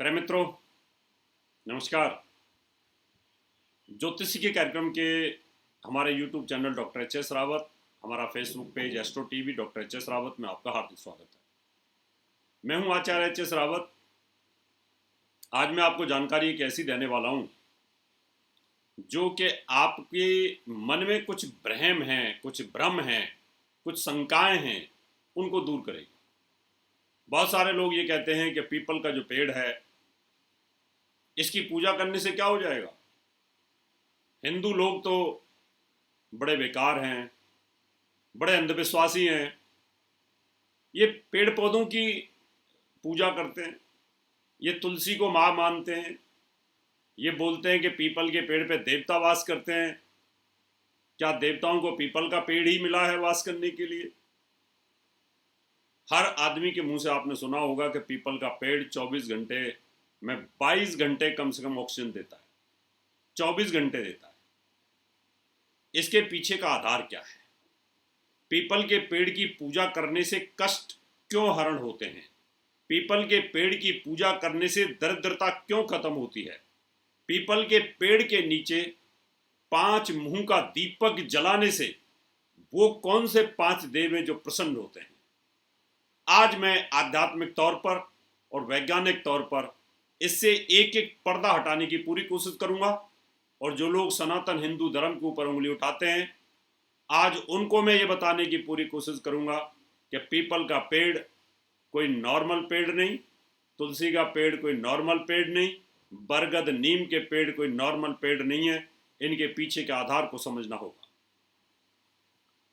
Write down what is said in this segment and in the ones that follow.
प्रिय मित्रों, नमस्कार। ज्योतिषी के कार्यक्रम के हमारे YouTube channel doctor H S. Rawat, हमारा Facebook page astro TV doctor H S. Rawat में आपका हार्दिक स्वागत है। मैं हूं आचार्य एच.एस. रावत। आज मैं आपको जानकारी एक ऐसी देने वाला हूं जो कि आपके मन में कुछ भ्रम हैं, कुछ भ्रम हैं, कुछ शंकाएं हैं, उनको दूर करेगी। बहुत सारे लोग ये कहते हैं कि पीपल का जो पेड़ है इसकी पूजा करने से क्या हो जाएगा। हिंदू लोग तो बड़े बेकार हैं, बड़े अंधविश्वासी हैं। ये पेड़ पौधों की पूजा करते हैं, ये तुलसी को माँ मानते हैं, ये बोलते हैं कि पीपल के पेड़ पे देवता वास करते हैं। क्या देवताओं को पीपल का पेड़ ही मिला है वास करने के लिए? हर आदमी के मुंह से आपने सुना होगा कि पीपल का पेड़ 24 घंटे में 22 घंटे कम से कम ऑक्सीजन देता है। 24 घंटे देता है। इसके पीछे का आधार क्या है? पीपल के पेड़ की पूजा करने से कष्ट क्यों हरण होते हैं? पीपल के पेड़ की पूजा करने से दरिद्रता क्यों खत्म होती है? पीपल के पेड़ के नीचे 5 मुंह का दीपक जलाने से वो कौन से 5 देव हैं जो प्रसन्न होते हैं? आज मैं आध्यात्मिक तौर पर और वैज्ञानिक तौर पर इससे एक एक पर्दा हटाने की पूरी कोशिश करूंगा। और जो लोग सनातन हिंदू धर्म के ऊपर उंगली उठाते हैं, आज उनको मैं ये बताने की पूरी कोशिश करूंगा कि पीपल का पेड़ कोई नॉर्मल पेड़ नहीं, तुलसी का पेड़ कोई नॉर्मल पेड़ नहीं, बरगद नीम के पेड़ कोई नॉर्मल पेड़ नहीं है। इनके पीछे के आधार को समझना होगा।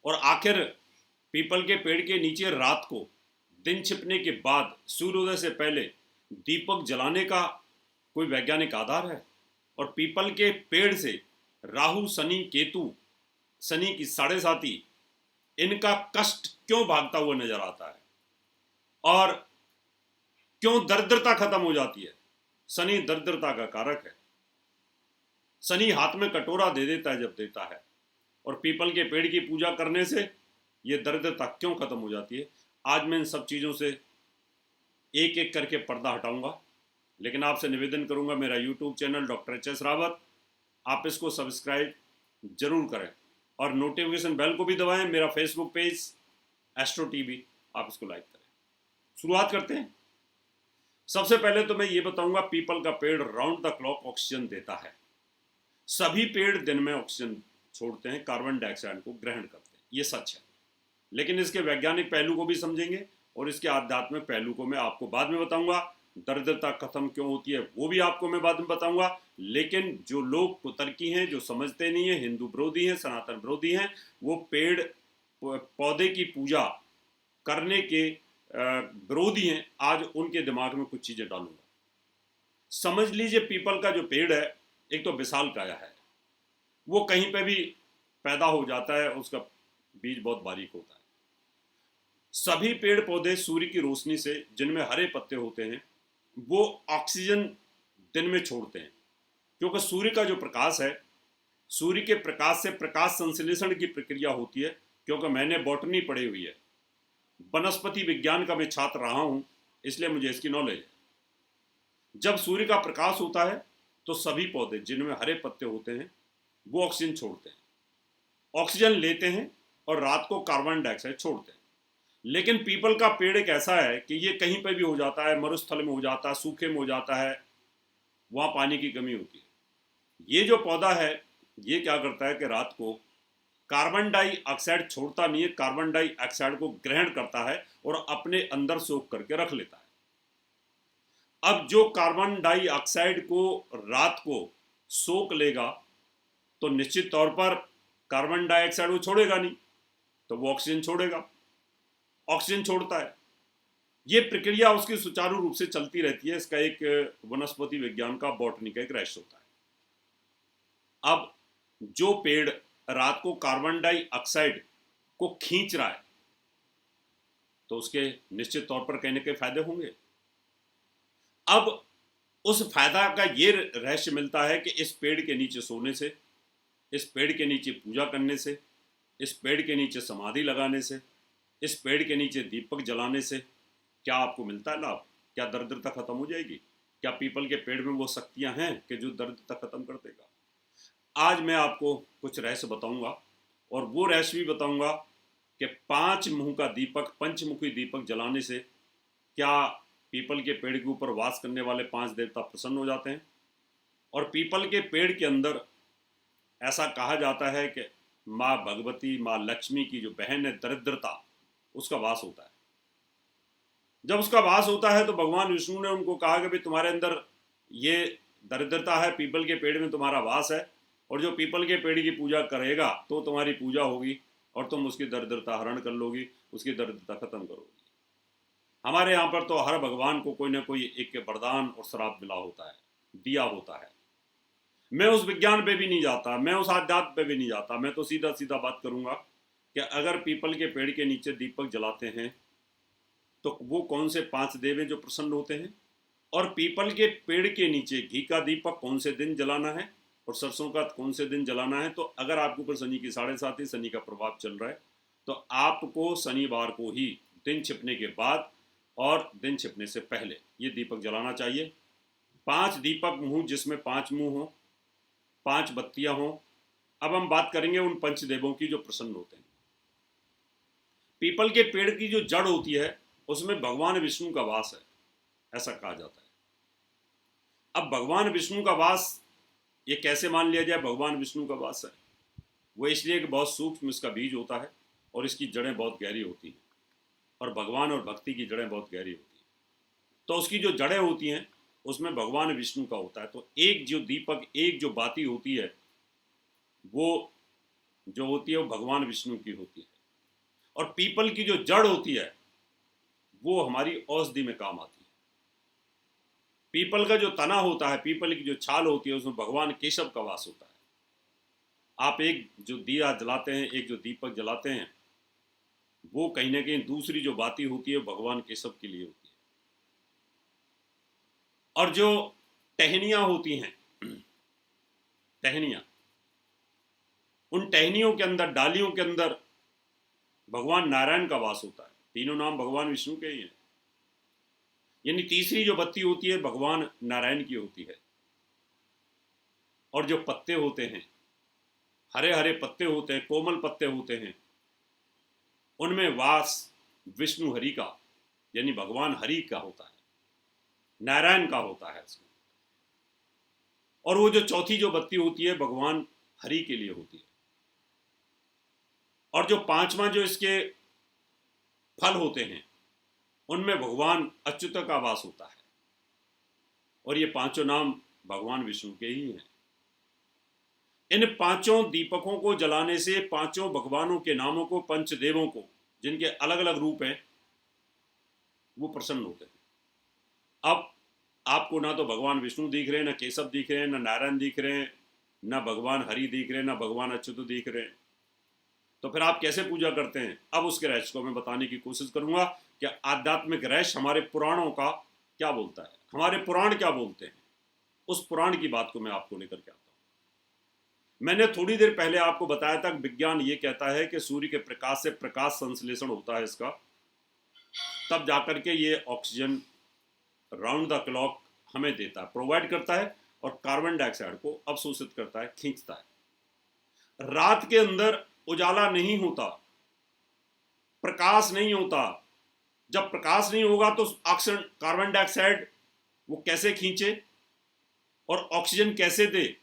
और आखिर पीपल के पेड़ के नीचे रात को दिन छिपने के बाद सूर्योदय से पहले दीपक जलाने का कोई वैज्ञानिक आधार है? और पीपल के पेड़ से राहु शनि केतु, शनि की साढ़े साती, इनका कष्ट क्यों भागता हुआ नजर आता है? और क्यों दरिद्रता खत्म हो जाती है? शनि दरिद्रता का कारक है। शनि हाथ में कटोरा दे देता है जब देता है। और पीपल के पेड़ की पूजा करने से यह दरिद्रता क्यों खत्म हो जाती है? आज मैं इन सब चीज़ों से एक एक करके पर्दा हटाऊंगा। लेकिन आपसे निवेदन करूंगा, मेरा YouTube channel doctor H S. Rawat, आप इसको सब्सक्राइब जरूर करें और नोटिफिकेशन बेल को भी दबाएं। मेरा फेसबुक पेज एस्ट्रो टीवी, आप इसको लाइक करें। शुरुआत करते हैं। सबसे पहले तो मैं ये बताऊंगा, पीपल का पेड़ राउंड द क्लॉक ऑक्सीजन देता है। सभी पेड़ दिन में ऑक्सीजन छोड़ते हैं, कार्बन डाइऑक्साइड को ग्रहण करते हैं, ये सच है। लेकिन इसके वैज्ञानिक पहलू को भी समझेंगे और इसके आध्यात्मिक पहलू को मैं आपको बाद में बताऊंगा। दरिद्रता खत्म क्यों होती है वो भी आपको मैं बाद में बताऊंगा। लेकिन जो लोग कुतर्की हैं, जो समझते नहीं है, हिंदू विरोधी हैं, सनातन विरोधी हैं, वो पेड़ पौधे की पूजा करने के विरोधी हैं, आज उनके दिमाग में कुछ चीज़ें डालूंगा। समझ लीजिए, पीपल का जो पेड़ है एक तो विशाल काया है, वो कहीं पे भी पैदा हो जाता है, उसका बीज बहुत बारीक होता है। सभी पेड़ पौधे सूर्य की रोशनी से, जिनमें हरे पत्ते होते हैं, वो ऑक्सीजन दिन में छोड़ते हैं। क्योंकि सूर्य का जो प्रकाश है, सूर्य के प्रकाश से प्रकाश संश्लेषण की प्रक्रिया होती है। क्योंकि मैंने बॉटनी पढ़ी हुई है, वनस्पति विज्ञान का मैं छात्र रहा हूं, इसलिए मुझे इसकी नॉलेज है। जब सूर्य का प्रकाश होता है तो सभी पौधे जिनमें हरे पत्ते होते हैं वो ऑक्सीजन छोड़ते हैं, ऑक्सीजन लेते हैं और रात को कार्बन डाइऑक्साइड छोड़ते हैं। लेकिन पीपल का पेड़ एक ऐसा है कि ये कहीं पर भी हो जाता है, मरुस्थल में हो जाता है, सूखे में हो जाता है, वहाँ पानी की कमी होती है। ये जो पौधा है ये क्या करता है कि रात को कार्बन डाइऑक्साइड छोड़ता नहीं है, कार्बन डाइऑक्साइड को ग्रहण करता है और अपने अंदर सोख करके रख लेता है। अब जो कार्बन डाइऑक्साइड को रात को सोख लेगा तो निश्चित तौर पर कार्बन डाइऑक्साइड वो छोड़ेगा नहीं, तो वो ऑक्सीजन छोड़ेगा, ऑक्सीजन छोड़ता है। ये प्रक्रिया उसकी सुचारू रूप से चलती रहती है। इसका एक वनस्पति विज्ञान का, बॉटनी का एक रहस्य होता है। अब जो पेड़ रात को कार्बन डाइऑक्साइड को खींच रहा है तो उसके निश्चित तौर पर कहीं ना कहीं फायदे होंगे। अब उस फायदा का ये रहस्य मिलता है कि इस पेड़ के नीचे सोने से, इस पेड़ के नीचे पूजा करने से, इस पेड़ के नीचे समाधि लगाने से, इस पेड़ के नीचे दीपक जलाने से क्या आपको मिलता है लाभ? क्या दरिद्रता खत्म हो जाएगी? क्या पीपल के पेड़ में वो शक्तियां हैं कि जो दर्द तक खत्म कर देगा? आज मैं आपको कुछ रहस्य बताऊंगा, और वो रहस्य भी बताऊंगा कि 5 मुंह का दीपक, पंचमुखी दीपक जलाने से क्या पीपल के पेड़ के ऊपर वास करने वाले 5 देवता प्रसन्न हो जाते हैं। और पीपल के पेड़ के अंदर ऐसा कहा जाता है कि माँ भगवती, माँ लक्ष्मी की जो बहन है दरिद्रता, उसका वास होता है। जब उसका वास होता है तो भगवान विष्णु ने उनको कहा कि भाई तुम्हारे अंदर ये दरिद्रता है, पीपल के पेड़ में तुम्हारा वास है, और जो पीपल के पेड़ की पूजा करेगा तो तुम्हारी पूजा होगी और तुम उसकी दरिद्रता हरण कर लोगी, उसकी दरिद्रता खत्म करोगी। हमारे यहाँ पर तो हर भगवान को कोई ना कोई एक वरदान और श्राप मिला होता है, दिया होता है। मैं उस विज्ञान पे भी नहीं जाता, मैं उस आध्यात्म पे भी नहीं जाता, मैं तो सीधा सीधा बात करूंगा कि अगर पीपल के पेड़ के नीचे दीपक जलाते हैं तो वो कौन से 5 देव हैं जो प्रसन्न होते हैं, और पीपल के पेड़ के नीचे घी का दीपक कौन से दिन जलाना है और सरसों का कौन से दिन जलाना है। तो अगर आपके ऊपर शनि की 7.5 शनि का प्रभाव चल रहा है तो आपको शनिवार को ही दिन छिपने के बाद और दिन छिपने से पहले ये दीपक जलाना चाहिए। 5 दीपक मुंह, जिसमें 5 मुंह हो, 5 बत्तियां हो। अब हम बात करेंगे उन पंचदेवों की जो प्रसन्न होते हैं। पीपल के पेड़ की जो जड़ होती है उसमें भगवान विष्णु का वास है, ऐसा कहा जाता है। अब भगवान विष्णु का वास ये कैसे मान लिया जाए भगवान विष्णु का वास है? वो इसलिए कि बहुत सूक्ष्म इसका बीज होता है और इसकी जड़ें बहुत गहरी होती हैं, और भगवान और भक्ति की जड़ें बहुत गहरी होती हैं। तो उसकी जो जड़ें होती हैं उसमें भगवान विष्णु का होता है। तो एक जो दीपक, एक जो बाती होती है, वो जो होती है वो भगवान विष्णु की होती है। और पीपल की जो जड़ होती है वो हमारी औषधि में काम आती है। पीपल का जो तना होता है, पीपल की जो छाल होती है, उसमें भगवान केशव का वास होता है। आप एक जो दिया जलाते हैं, एक जो दीपक जलाते हैं, वो कहीं ना कहीं दूसरी जो बाती होती है भगवान केशव के लिए होती है। और जो टहनियाँ होती हैं, टहनियाँ, उन टहनियों के अंदर, डालियों के अंदर भगवान नारायण का वास होता है। तीनों नाम भगवान विष्णु के ही हैं। यानी तीसरी जो बत्ती होती है भगवान नारायण की होती है। और जो पत्ते होते हैं, हरे हरे पत्ते होते हैं, कोमल पत्ते होते हैं, उनमें वास विष्णु हरि का, यानी भगवान हरि का होता है, नारायण का होता है इसमें। और वो जो चौथी जो बत्ती होती है भगवान हरि के लिए होती है। और जो 5वां जो इसके फल होते हैं उनमें भगवान अच्युत का वास होता है। और ये 5 नाम भगवान विष्णु के ही हैं। इन 5 दीपकों को जलाने से 5 भगवानों के नामों को, पंचदेवों को, जिनके अलग अलग रूप हैं, वो प्रसन्न होते हैं। अब आपको ना तो भगवान विष्णु दिख रहे हैं, ना केशव दिख रहे हैं, ना नारायण दिख रहे हैं, ना भगवान हरि दिख रहे हैं, ना भगवान अच्युत दिख रहे हैं, तो फिर आप कैसे पूजा करते हैं? अब उसके रहस्य को मैं बताने की कोशिश करूंगा कि आध्यात्मिक रहस्य हमारे पुराणों का क्या बोलता है, हमारे पुराण क्या बोलते हैं। उस पुराण की बात को मैं आपको लेकर के आता हूं। मैंने थोड़ी देर पहले आपको बताया था कि विज्ञान ये कहता है कि सूर्य के प्रकाश से प्रकाश संश्लेषण होता है इसका, तब जाकर के ये ऑक्सीजन राउंड द क्लॉक हमें देता है, प्रोवाइड करता है, और कार्बन डाइऑक्साइड को अवशोषित करता है, खींचता है। रात के अंदर उजाला नहीं होता, प्रकाश नहीं होता। जब प्रकाश नहीं होगा तो ऑक्सीजन, कार्बन डाइऑक्साइड वो कैसे खींचे और ऑक्सीजन कैसे दे?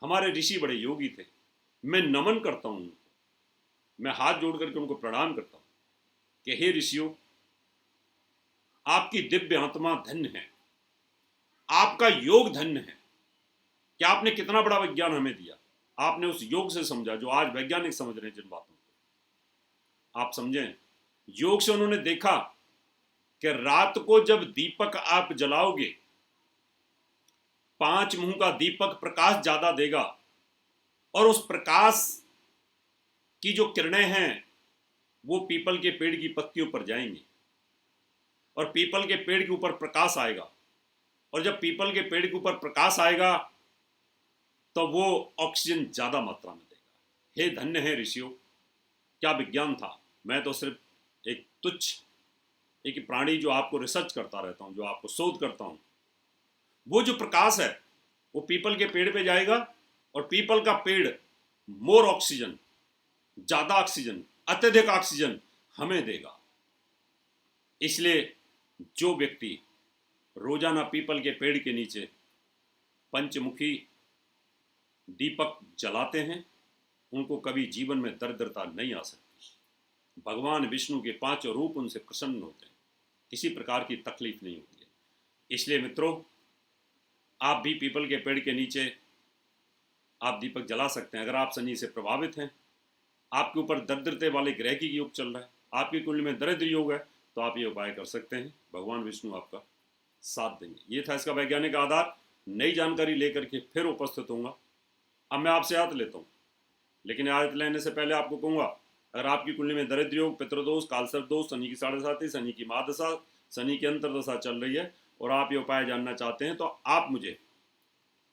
हमारे ऋषि बड़े योगी थे। मैं नमन करता हूं उनको, मैं हाथ जोड़ करके उनको प्रणाम करता हूं कि हे ऋषियों, आपकी दिव्य आत्मा धन्य है, आपका योग धन्य है कि आपने कितना बड़ा विज्ञान हमें दिया। आपने उस योग से समझा जो आज वैज्ञानिक समझ रहे हैं जिन बातों को, आप समझें। योग से उन्होंने देखा कि रात को जब दीपक आप जलाओगे, 5 मुंह का दीपक प्रकाश ज्यादा देगा, और उस प्रकाश की जो किरणें हैं वो पीपल के पेड़ की पत्तियों पर जाएंगी, और पीपल के पेड़ के ऊपर प्रकाश आएगा। और जब पीपल के पेड़ के ऊपर प्रकाश आएगा तो वो ऑक्सीजन ज्यादा मात्रा में देगा। हे धन्य है ऋषियों, क्या विज्ञान था। मैं तो सिर्फ एक तुच्छ एक प्राणी जो आपको रिसर्च करता रहता हूं, जो आपको शोध करता हूं, वो जो प्रकाश है वो पीपल के पेड़ पे जाएगा और पीपल का पेड़ मोर ऑक्सीजन, ज्यादा ऑक्सीजन, अत्यधिक ऑक्सीजन हमें देगा। इसलिए जो व्यक्ति रोजाना पीपल के पेड़ के नीचे पंचमुखी दीपक जलाते हैं उनको कभी जीवन में दरिद्रता नहीं आ सकती। भगवान विष्णु के 5 रूप उनसे प्रसन्न होते हैं, किसी प्रकार की तकलीफ नहीं होती है। इसलिए मित्रों, आप भी पीपल के पेड़ के नीचे आप दीपक जला सकते हैं। अगर आप शनि से प्रभावित हैं, आपके ऊपर दरिद्रता वाले ग्रह की योग चल रहा है, आपकी कुंडली में दरिद्र योग है, तो आप ये उपाय कर सकते हैं। भगवान विष्णु आपका साथ देंगे। ये था इसका वैज्ञानिक आधार। नई जानकारी लेकर के फिर उपस्थित होऊंगा। अब मैं आपसे आयत लेता हूँ, लेकिन आयत लेने से पहले आपको कहूँगा, अगर आपकी कुंडली में दरिद्र योग, पितृदोष, कालसर्प दोष, शनि की 7.5, शनि की महादशा, शनि की अंतरदशा चल रही है और आप ये उपाय जानना चाहते हैं, तो आप मुझे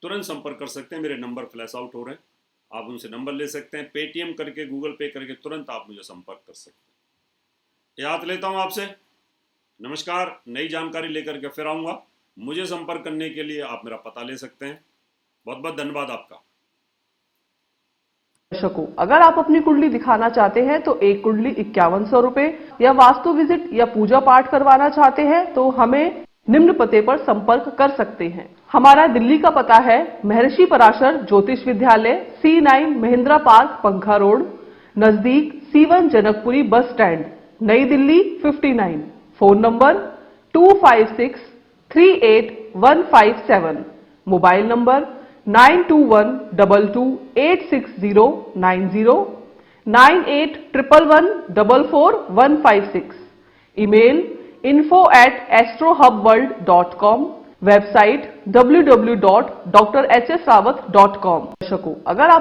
तुरंत संपर्क कर सकते हैं। मेरे नंबर फ्लैश आउट हो रहे हैं, आप उनसे नंबर ले सकते हैं। पेटीएम करके, गूगल पे करके तुरंत आप मुझे संपर्क कर सकते हैं। याद लेता हूँ आपसे, नमस्कार। नई जानकारी लेकर के फिर आऊँगा। मुझे संपर्क करने के लिए आप मेरा पता ले सकते हैं। बहुत बहुत धन्यवाद आपका। दर्शकों, अगर आप अपनी कुंडली दिखाना चाहते हैं तो एक कुंडली 5100 रुपए, या वास्तु विजिट या पूजा पाठ करवाना चाहते हैं तो हमें निम्न पते पर संपर्क कर सकते हैं। हमारा दिल्ली का पता है महर्षि पराशर ज्योतिष विद्यालय, C9 महिंद्रा पार्क, पंखा रोड, नजदीक C1 जनकपुरी बस स्टैंड, नई Delhi 59। Phone number 25638157। Mobile number 9212286090, 9811144156। Email info@astrohubworld.com, website www.drhsrawat.com। दर्शकों, अगर आप